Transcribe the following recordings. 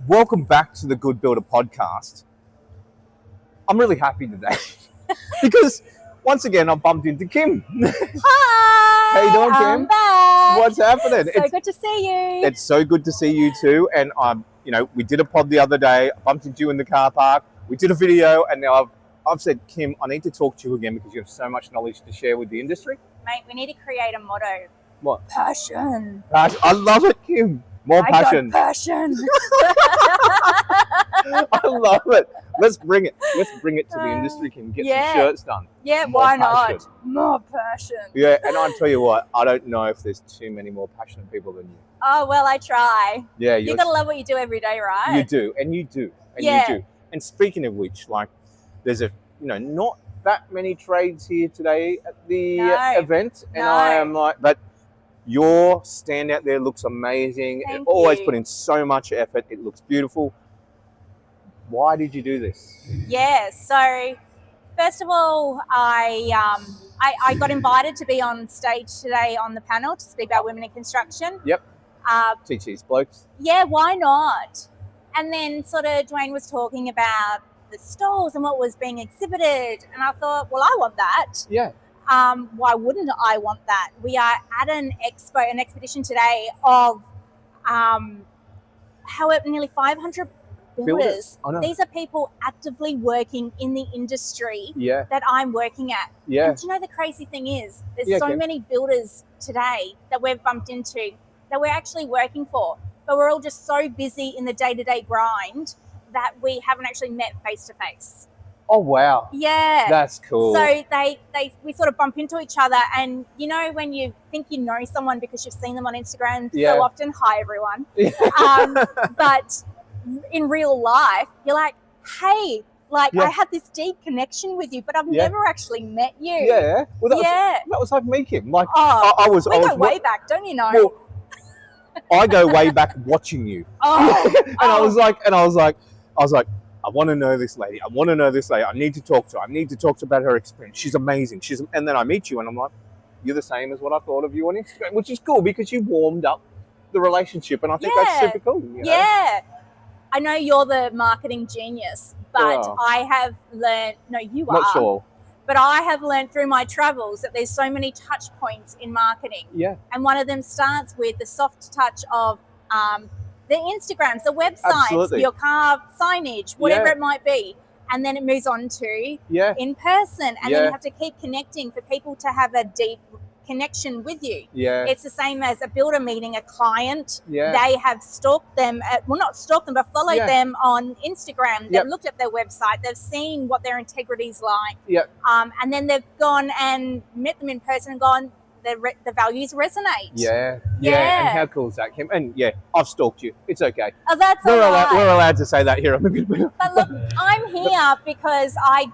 Welcome back to the Good Builder podcast. I'm really happy today because once again I bumped into Kim. Hi! How you doing, Kim? I'm back. What's happening? So good to see you. It's so good to see you too. And we did a pod the other day. I bumped into you in the car park. We did a video, and now I've said, Kim, I need to talk to you again because you have so much knowledge to share with the industry. Mate, we need to create a motto. What? Passion. I love it, Kim. More passion. I got passion. I love it. Let's bring it. Let's bring it to the industry, Kim. Get some shirts done. Yeah, More why passion. not? More passion. Yeah, and I tell you what, I don't know if there's too many more passionate people than you. Oh, well, I try. Yeah, You gotta love what you do every day, right? You do, and you do, and you do. And speaking of which, like, there's not that many trades here today at the event, and I am like, but your stand out there looks amazing. Thank always you. put in so much effort. It looks beautiful. Why did you do this? Yeah, so first of all, I got invited to be on stage today on the panel to speak about women in construction. Yep. Teach these blokes. Yeah, why not? And then sort of Dwayne was talking about the stalls and what was being exhibited, and I thought, well, I want that. Yeah. Why wouldn't I want that? We are at an expedition today of nearly 500 builders. I know. These are people actively working in the industry Yeah. that I'm working at. Yeah. And do you know the crazy thing is, there's many builders today that we've bumped into that we're actually working for, but we're all just so busy in the day-to-day grind that we haven't actually met face-to-face. Oh, wow. Yeah. That's cool. So we sort of bump into each other, and you know when you think you know someone because you've seen them on Instagram so often, hi everyone. But in real life, you're like, hey, I had this deep connection with you, but I've never actually met you. Yeah. Well, that was like me, Kim. Like, we go way back, don't you know? Well, I go way back watching you. I was like, I want to know this lady. I want to know this lady. I need to talk to her. I need to talk to her about her experience. She's amazing. And then I meet you and I'm like, you're the same as what I thought of you on Instagram, which is cool because you warmed up the relationship, and I think that's super cool. You know? Yeah. I know you're the marketing genius, but I have learned, Not sure. But I have learned through my travels that there's so many touch points in marketing. Yeah. And one of them starts with the soft touch of the Instagrams, the websites, your car signage, whatever it might be. And then it moves on to in person. And then you have to keep connecting for people to have a deep connection with you. Yeah. It's the same as a builder meeting a client. Yeah. They have stalked them, not stalked them, but followed them on Instagram. They've looked at their website. They've seen what their integrity's like. Yep. And then they've gone and met them in person and gone, the values resonate. Yeah. And how cool is that, Kim? And I've stalked you. It's okay. Oh, that's all right. We're allowed to say that here on the Good Builder. But look, I'm here because I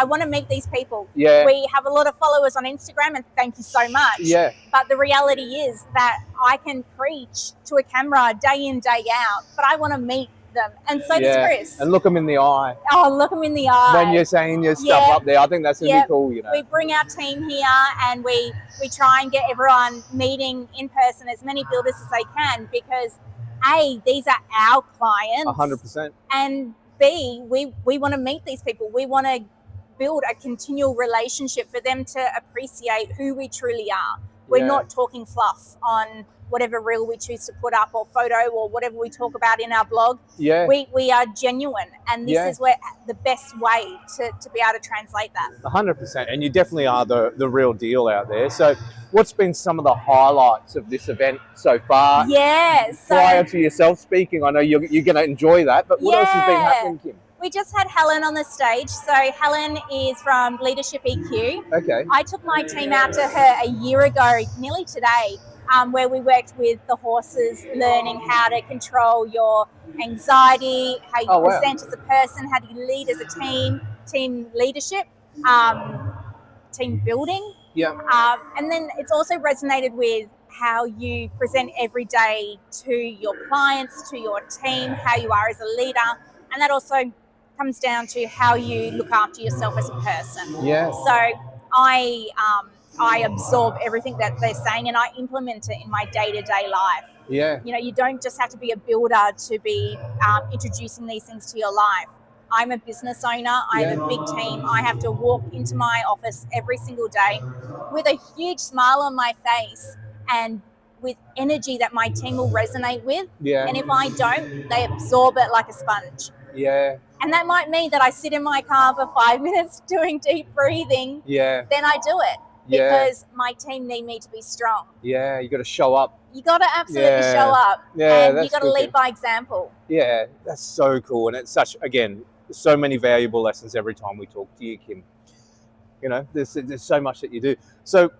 want to meet these people. Yeah. We have a lot of followers on Instagram, and thank you so much. Yeah. But the reality is that I can preach to a camera day in, day out, but I want to meet them, and so does Chris. And look them in the eye. Oh, look them in the eye. When you're saying your stuff up there, I think that's really cool, you know. We bring our team here and we try and get everyone meeting in person, as many builders as they can, because A, these are our clients. 100%. And B, we want to meet these people. We want to build a continual relationship for them to appreciate who we truly are. We're not talking fluff on whatever reel we choose to put up, or photo, or whatever we talk about in our blog. Yeah. We are genuine, and this is where the best way to be able to translate that. 100%. And you definitely are the real deal out there. So what's been some of the highlights of this event so far? Yeah. Prior to yourself speaking, I know you're going to enjoy that, but what else has been happening, Kim? We just had Helen on the stage. So Helen is from Leadership EQ. Okay. I took my team out to her a year ago, nearly today, where we worked with the horses, learning how to control your anxiety, how you present as a person, how do you lead as a team leadership, team building. Yeah. And then it's also resonated with how you present every day to your clients, to your team, how you are as a leader. And that also comes down to how you look after yourself as a person. Yeah. So I I absorb everything that they're saying and I implement it in my day-to-day life. Yeah. You know, you don't just have to be a builder to be introducing these things to your life. I'm a business owner. I have a big team. I have to walk into my office every single day with a huge smile on my face and with energy that my team will resonate with. Yeah. And if I don't, they absorb it like a sponge. Yeah. And that might mean that I sit in my car for 5 minutes doing deep breathing. Yeah. Then I do it because my team need me to be strong. Yeah, you got to show up. You got to absolutely show up. Yeah, and you got to lead by example. Yeah, that's so cool. And it's such, again, so many valuable lessons every time we talk to you, Kim. You know, there's so much that you do. So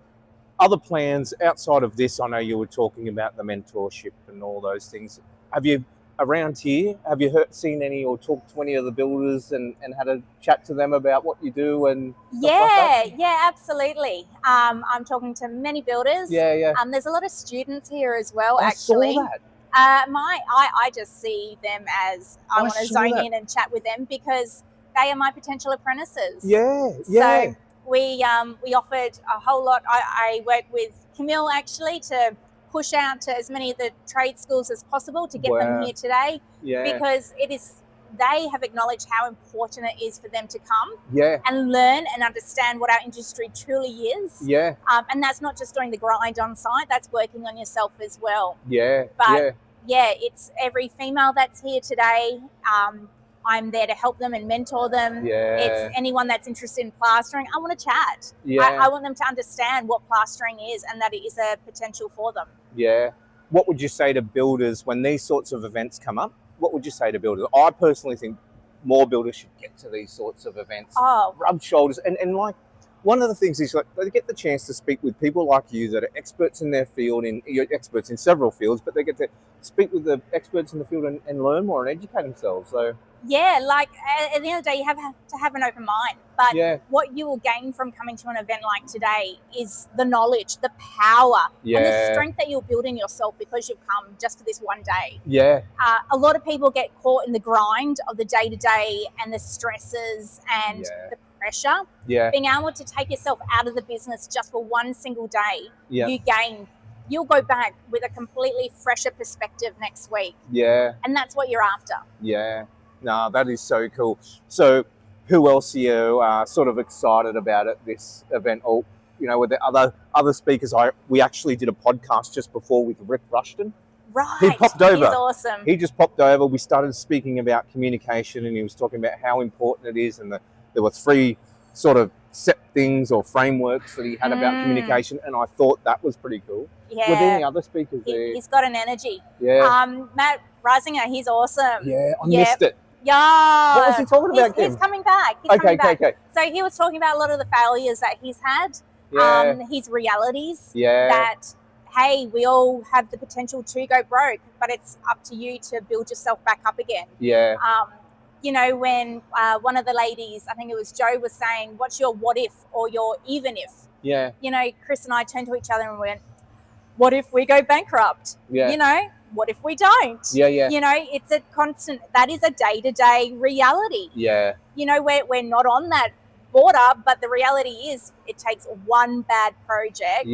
other plans outside of this, I know you were talking about the mentorship and all those things. Have you, around here, have you seen any or talked to any of the builders and had a chat to them about what you do and stuff like that? Yeah, absolutely. I'm talking to many builders. Yeah. There's a lot of students here as well, I actually. saw that. I just see them as I want to zone in and chat with them because they are my potential apprentices. Yeah. So we offered a whole lot. I work with Camille actually to push out to as many of the trade schools as possible to get them here today. Yeah. Because they have acknowledged how important it is for them to come and learn and understand what our industry truly is. Yeah. And that's not just doing the grind on site, that's working on yourself as well. Yeah. But it's every female that's here today. I'm there to help them and mentor them. Yeah. It's anyone that's interested in plastering. I want to chat. Yeah. I want them to understand what plastering is and that it is a potential for them. Yeah. What would you say to builders when these sorts of events come up? What would you say to builders? I personally think more builders should get to these sorts of events. Rub shoulders. And like, one of the things is like they get the chance to speak with people like you that are experts in their field, you're experts in several fields, but they get to speak with the experts in the field and learn more and educate themselves. So yeah, like at the end of the day, you have to have an open mind. But what you will gain from coming to an event like today is the knowledge, the power, and the strength that you'll build in yourself because you've come just for this one day. Yeah. A lot of people get caught in the grind of the day-to-day and the stresses and the pressure. Yeah. Being able to take yourself out of the business just for one single day, you'll go back with a completely fresher perspective next week. Yeah. And that's what you're after. Yeah. No, that is so cool. So who else are you sort of excited about at this event? Or, you know, with the other speakers, we actually did a podcast just before with Rick Rushton. Right. He popped over. He's awesome. He just popped over. We started speaking about communication and he was talking about how important it is. And there were 3 sort of set things or frameworks that he had about communication. And I thought that was pretty cool. Yeah. Were there any other speakers there? He's got an energy. Yeah. Matt Risinger, he's awesome. Yeah, I missed it. Yeah. What was he talking about, Kim? He's coming back. Okay. So he was talking about a lot of the failures that he's had, his realities, that, hey, we all have the potential to go broke, but it's up to you to build yourself back up again. Yeah. You know, when one of the ladies, I think it was Jo, was saying, what's your what if or your even if? Yeah. You know, Chris and I turned to each other and went, what if we go bankrupt? Yeah. You know, what if we don't? Yeah. You know, it's a constant, that is a day-to-day reality. Yeah. You know, we're not on that border, but the reality is it takes one bad project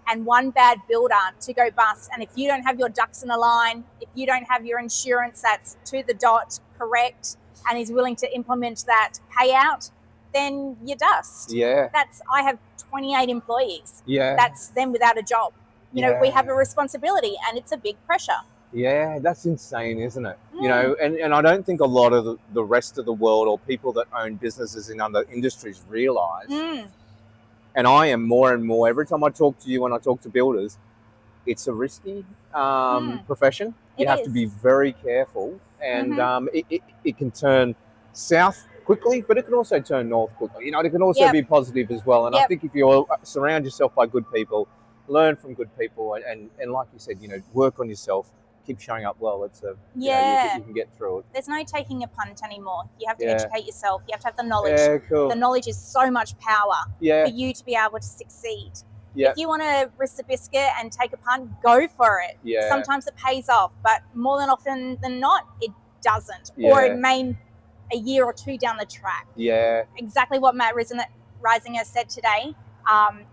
and one bad builder to go bust. And if you don't have your ducks in a line, if you don't have your insurance that's to the dot correct and is willing to implement that payout, then you're dust. Yeah. I have 28 employees. Yeah. That's them without a job. You know, we have a responsibility and it's a big pressure. Yeah, that's insane, isn't it? You know, and I don't think a lot of the rest of the world or people that own businesses in other industries realize. And I am more and more, every time I talk to you and I talk to builders, it's a risky profession. You have to be very careful and it can turn south quickly, but it can also turn north quickly. You know, it can also be positive as well. And I think if you surround yourself by good people, learn from good people and like you said, you know, work on yourself, keep showing up well. It's you know, you can get through it. There's no taking a punt anymore. You have to educate yourself. You have to have the knowledge. Yeah, cool. The knowledge is so much power for you to be able to succeed. If you want to risk the biscuit and take a punt, go for it. Sometimes it pays off, but more than often than not, it doesn't. Or it may a year or two down the track. Yeah. Exactly what Matt Risinger said today.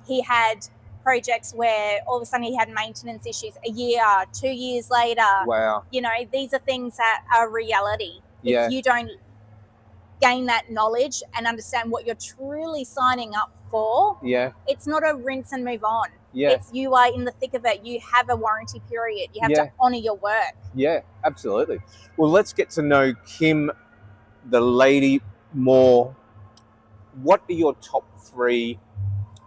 He had projects where all of a sudden he had maintenance issues a year, 2 years later. Wow. You know, these are things that are reality. Yeah. If you don't gain that knowledge and understand what you're truly signing up for, Yeah. it's not a rinse and move on. Yeah. It's you are in the thick of it. You have a warranty period. You have Yeah. to honor your work. Yeah, absolutely. Well, let's get to know Kim, the lady, more. What are your top 3,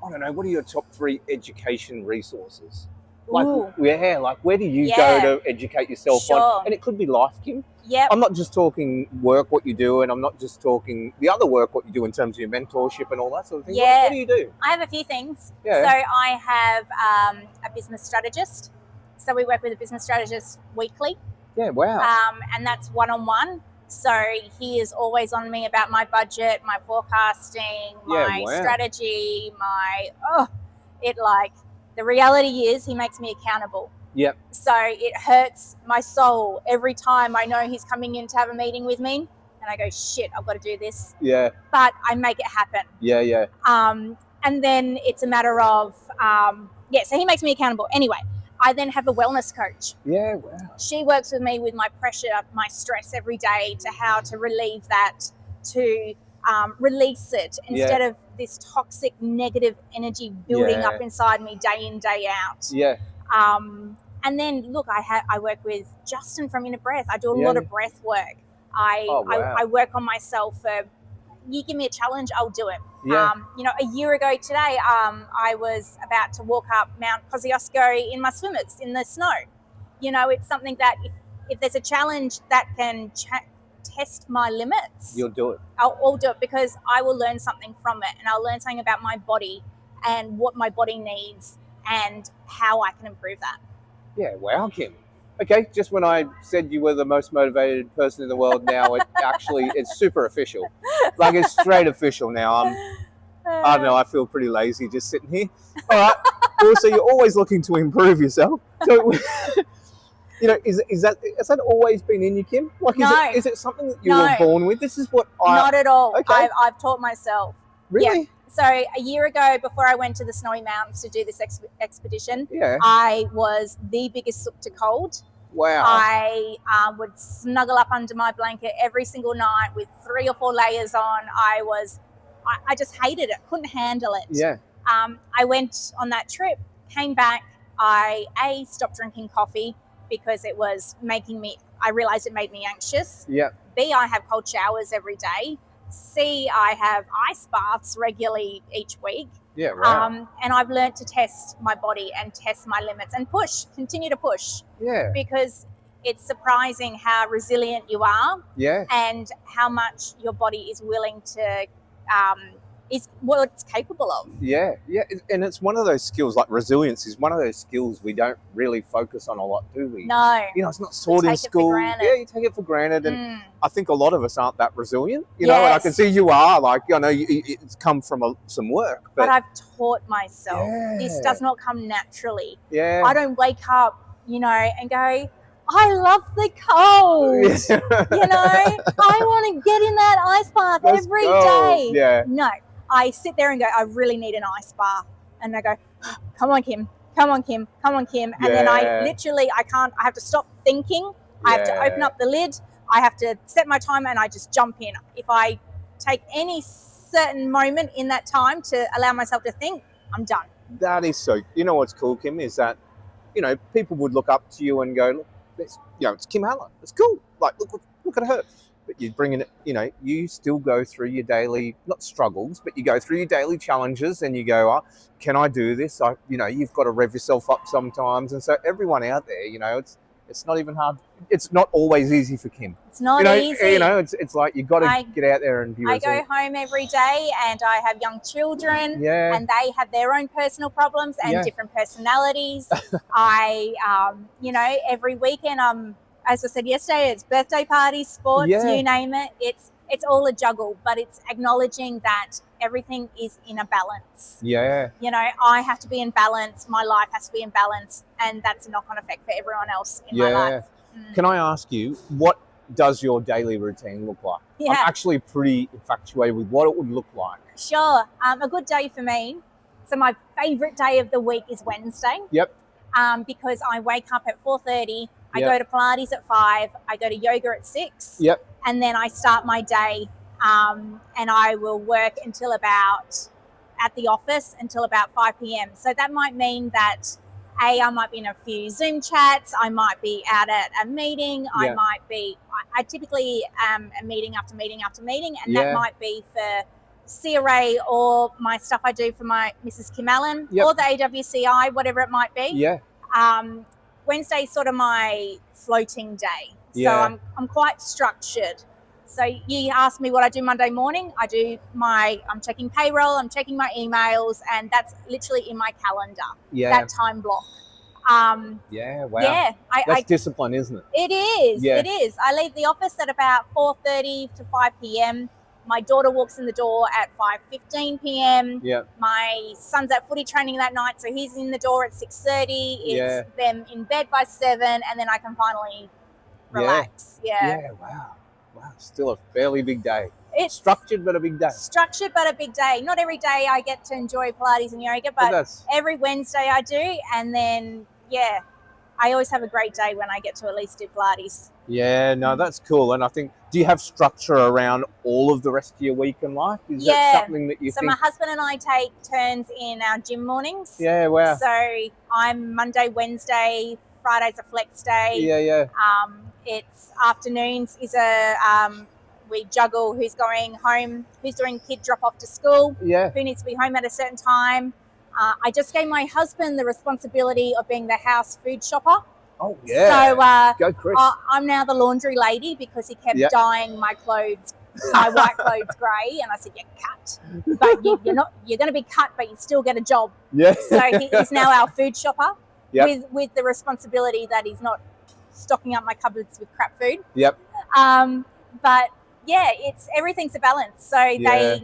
I don't know, what are your top 3 education resources? Like, Ooh. yeah, like where do you Yeah. go to educate yourself Sure. on? And it could be life, Kim. Yep. I'm not just talking work, what you do, and I'm not just talking the other work, what you do in terms of your mentorship and all that sort of thing. Yeah. What do you do? I have a few things. Yeah. So I have a business strategist. So we work with a business strategist weekly. Yeah, wow. And that's one-on-one. So he is always on me about my budget, my forecasting, my strategy, the reality is he makes me accountable. Yep. So it hurts my soul every time I know he's coming in to have a meeting with me and I go, shit, I've got to do this. Yeah. But I make it happen. Yeah, yeah. And then it's a matter of, so he makes me accountable. Anyway, I then have a wellness coach. Yeah, wow. She works with me with my pressure, my stress every day, to how to relieve that, to release it instead of this toxic negative energy building up inside me day in, day out. Yeah. And then look, I work with Justin from Inner Breath. I do a lot of breath work. I work on myself. You give me a challenge, I'll do it. Yeah. A year ago today, I was about to walk up Mount Kosciuszko in my swimmers in the snow. You know, it's something that if there's a challenge that can test my limits, you'll do it. I'll do it because I will learn something from it, and I'll learn something about my body and what my body needs and how I can improve that. Yeah, wow, Kim. Okay, just when I said you were the most motivated person in the world, now it's super official. Like, it's straight official now. I don't know, I feel pretty lazy just sitting here. All right. Well, so you're always looking to improve yourself. So, has that always been in you, Kim? Like, no. Is it something that you were born with? This is what Not at all. Okay. I've taught myself. Really? Yeah. So a year ago, before I went to the Snowy Mountains to do this expedition, yeah. I was the biggest sook to cold. Wow. I would snuggle up under my blanket every single night with 3 or 4 layers on. I just hated it, couldn't handle it. Yeah. I went on that trip, came back. I stopped drinking coffee because it was I realized it made me anxious. Yeah. B, I have cold showers every day. C, I have ice baths regularly each week. Yeah, right. And I've learned to test my body and test my limits and continue to push. Yeah. Because it's surprising how resilient you are. Yeah. And how much your body is willing to, is what it's capable of. Yeah, yeah. And it's one of those skills, like resilience is one of those skills we don't really focus on a lot, do we? No. It's not taught in school. Yeah, you take it for granted. And I think a lot of us aren't that resilient, know, and I can see you are, like, it's come from some work. But I've taught myself. Yeah. This does not come naturally. Yeah. I don't wake up, and go, I love the cold. I want to get in that ice bath every day. Yeah. No. I sit there and go, I really need an ice bath. And I go, come on, Kim, come on, Kim, come on, Kim. And then I have to stop thinking. I have to open up the lid. I have to set my timer and I just jump in. If I take any certain moment in that time to allow myself to think, I'm done. That is so, what's cool, Kim, is that, people would look up to you and go, look, it's Kim Allen. It's cool. Like, look at her. But you're bringing it, you still go through your daily, not struggles, but you go through your daily challenges and you go, can I do this? You've got to rev yourself up sometimes. And so everyone out there, it's not even hard. It's not always easy for Kim. It's not easy. It's like you've got to get out there and be resilient. I go home every day and I have young children and they have their own personal problems and different personalities. Every weekend as I said yesterday, it's birthday parties, sports, you name it. It's all a juggle, but it's acknowledging that everything is in a balance. Yeah. I have to be in balance. My life has to be in balance, and that's a knock-on effect for everyone else in my life. Can I ask you, what does your daily routine look like? I'm actually pretty infatuated with what it would look like. Sure. A good day for me So my favorite day of the week is Wednesday. Yep. Because I wake up at 4:30. I Yep. go to Pilates at 5. I go to yoga at 6. Yep. And then I start my day, and I will work until about at the office until about 5 p.m. So that might mean that I might be in a few Zoom chats. I might be out at a meeting. Yeah. I typically am a meeting after meeting after meeting, and Yeah. that might be for CRA or my stuff I do for my Mrs. Kim Allen Yep. or the AWCI, whatever it might be. Yeah. Wednesday's sort of my floating day. So Yeah. I'm quite structured. So you asked me what I do Monday morning. I'm checking payroll, I'm checking my emails, and that's literally in my calendar, Yeah. that time block. Yeah. Wow. Yeah, That's discipline, isn't it? it is. Yeah. It is. I leave the office at about 4:30 to 5 p.m. My daughter walks in the door at 5:15 p.m. Yeah. My son's at footy training that night, so he's in the door at 6:30. It's Yeah. them in bed by 7, and then I can finally relax. Yeah. Yeah. Wow. Wow. Still a fairly big day. It's Structured, but a big day. structured, but a big day. Not every day I get to enjoy Pilates and yoga, But but that's every Wednesday I do, and then I always have a great day when I get to at least do Pilates. yeah. No, that's cool. And I think, do you have structure around all of the rest of your week and life? Is that Yeah. something that you So think? my husband and I take turns in our gym mornings. Yeah. Wow. So I'm Monday, Wednesday, Friday's a flex day. Yeah. Yeah. It's afternoons we juggle who's going home, who's doing kid drop off to school, Yeah. who needs to be home at a certain time. I just gave my husband the responsibility of being the house food shopper. Oh yeah. So Go, Chris. I'm now the laundry lady because he kept Yep. dyeing my clothes, my white clothes grey, and I said, "You're cut, but you're not. You're going to be cut, but you still get a job." yeah. So he's now our food shopper Yep. with the responsibility that he's not stocking up my cupboards with crap food. Yep. But yeah, everything's a balance. So Yeah.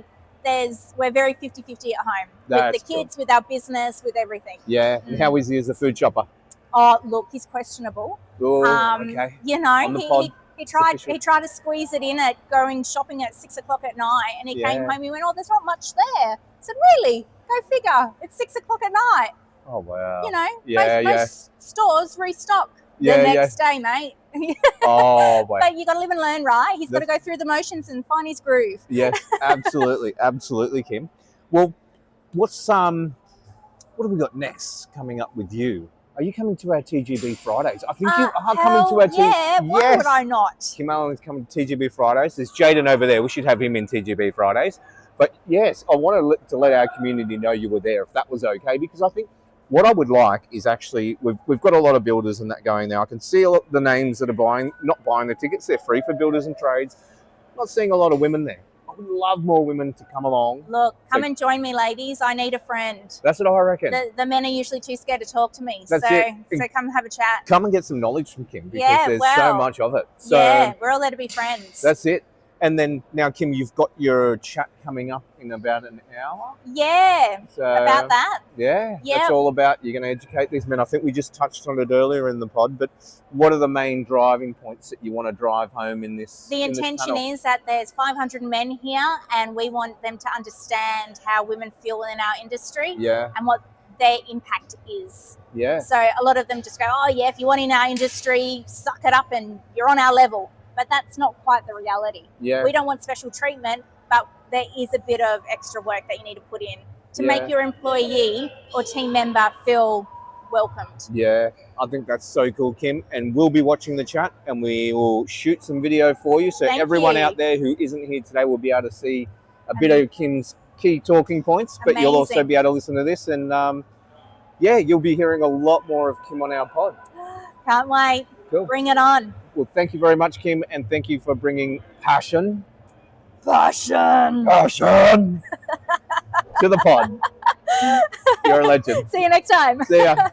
we're very 50-50 at home That's with the kids, with our business, with everything. Yeah. And how is he as a food shopper? Oh, look, he's questionable. Oh, okay. You know, On the pod, he tried official. he tried to squeeze it in at going shopping at 6:00 at night, and he came Yeah. home. He went, "Oh, there's not much there." I said, "Really? Go figure. It's 6:00 at night." Oh wow. You know, Yeah, most stores restock Yeah, the yeah. next day, mate. Oh boy. But you got to live and learn, right? He's got to go through the motions and find his groove. Yes, absolutely, absolutely, Kim. Well, what have we got next coming up with you? Are you coming to our TGB Fridays? I think you are coming to our yeah. Why Yes. would I not? Kim Allen is coming to TGB Fridays. There's Jaden over there. We should have him in TGB Fridays. But yes, I wanted to let our community know you were there, if that was okay, because I think what I would like is actually, we've got a lot of builders and that going there. I can see the names that are not buying the tickets. They're free for builders and trades. I'm not seeing a lot of women there. I would love more women to come along. Look, come and join me, ladies. I need a friend. That's what I reckon. The men are usually too scared to talk to me. That's so it. so come have a chat. Come and get some knowledge from Kim, because Yeah, there's well, so much of it. So yeah, we're all there to be friends. that's it. And then now, Kim, you've got your chat coming up in about an hour. Yeah, So, about that. Yeah, Yeah. that's all about, you're going to educate these men. I think we just touched on it earlier in the pod, but what are the main driving points that you want to drive home in this? The intention is that there's 500 men here, and we want them to understand how women feel in our industry Yeah, and what their impact is. yeah, So a lot of them just go, "Oh yeah, if you want in our industry, suck it up and you're on our level." But that's not quite the reality. yeah, We don't want special treatment, but there is a bit of extra work that you need to put in to Yeah. make your employee or team member feel welcomed. yeah. I think that's so cool, Kim. And we'll be watching the chat, and we will shoot some video for you. So Thank everyone you. out there who isn't here today will be able to see a bit of Kim's key talking points, but you'll also Amazing. be able to listen to this. And yeah, you'll be hearing a lot more of Kim on our pod. Can't wait. Cool. Bring it on. Well, thank you very much, Kim, and thank you for bringing passion Passion. to the pod. You're a legend. See you next time. See ya.